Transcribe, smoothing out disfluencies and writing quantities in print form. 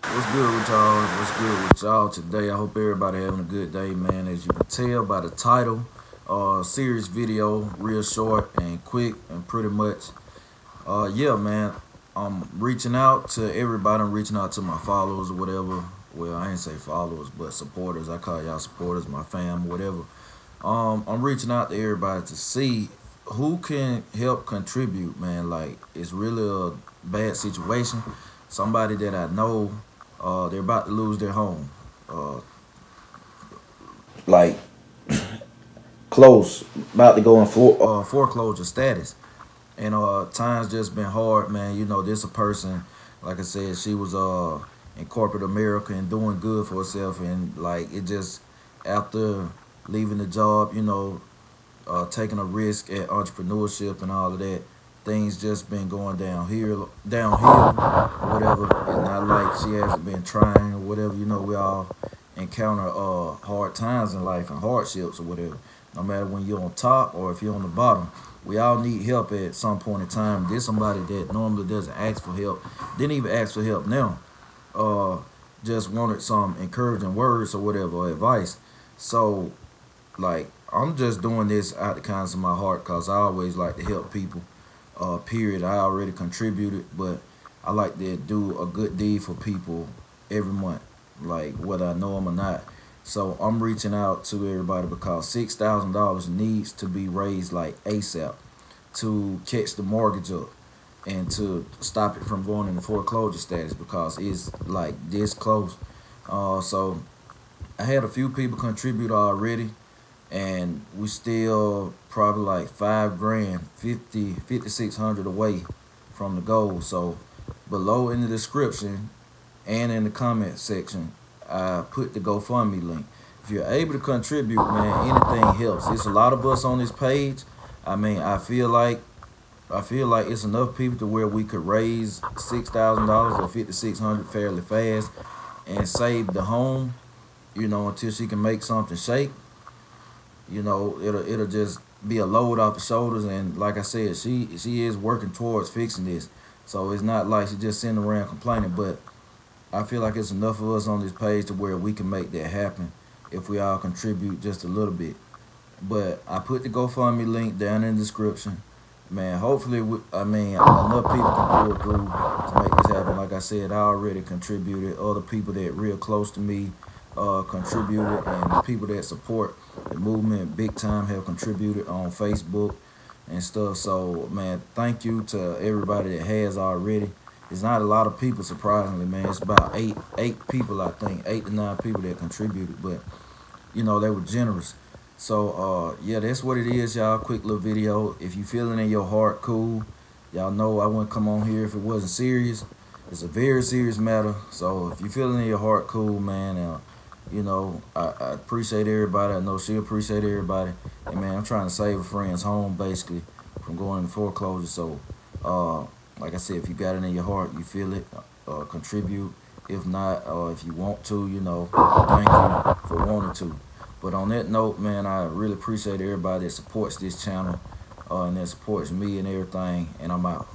What's good with y'all? What's good with y'all today? I hope everybody having a good day, man. As you can tell by the title, serious video, real short and quick, and pretty much, yeah, man. I'm reaching out to everybody. I'm reaching out to my followers or whatever. Well, I ain't say followers, but supporters. I call y'all supporters, my fam, whatever. I'm reaching out to everybody to see who can help contribute, man. Like it's really a bad situation. Somebody that I know, they're about to lose their home. Uh, like close, about to go in foreclosure status. And times just been hard, man. You know, this a person, like I said, she was in corporate America and doing good for herself, and like it just after leaving the job, taking a risk at entrepreneurship and all of that, things just been going downhill, or whatever. It's not like she hasn't been trying or whatever. You know, we all encounter hard times in life and hardships or whatever. No matter when you're on top or if you're on the bottom, we all need help at some point in time. There's somebody that normally doesn't ask for help, didn't even ask for help now. Uh, just wanted some encouraging words or whatever, or advice. So like I'm just doing this out the kindness of my heart because I always like to help people. Period. I already contributed, but I like to do a good deed for people every month, like whether I know them or not. So I'm reaching out to everybody because $6,000 needs to be raised like ASAP to catch the mortgage up and to stop it from going into foreclosure status because it's like this close. So I had a few people contribute already, and we still probably like 5 grand, 5,600 away from the goal. So below in the description and in the comment section, I put the GoFundMe link. If you're able to contribute, man, anything helps. It's a lot of us on this page. I mean, I feel like it's enough people to where we could raise $6,000 or 5,600 fairly fast and save the home, until she can make something shake. It'll just be a load off the shoulders. And like I said, she is working towards fixing this, so it's not like she's just sitting around complaining. But I feel like it's enough of us on this page to where we can make that happen if we all contribute just a little bit. But I put the GoFundMe link down in the description. Man, hopefully, enough people can pull through to make this happen. Like I said, I already contributed. Other people that real close to me contributed, and the people that support the movement big time have contributed on Facebook and stuff. So, man, thank you to everybody that has already. It's not a lot of people, surprisingly, man. It's about eight people, I think, 8 to 9 people that contributed, but they were generous. So yeah, that's what it is, y'all. Quick little video. If you feeling in your heart, cool. Y'all know I wouldn't come on here if it wasn't serious. It's a very serious matter. So if you feeling in your heart, cool, man. I appreciate everybody. I know she appreciate everybody. And man, I'm trying to save a friend's home basically from going into foreclosure. So like I said, if you got it in your heart, you feel it, contribute. If not, if you want to, thank you for wanting to. But on that note, man, I really appreciate everybody that supports this channel and that supports me and everything. And I'm out.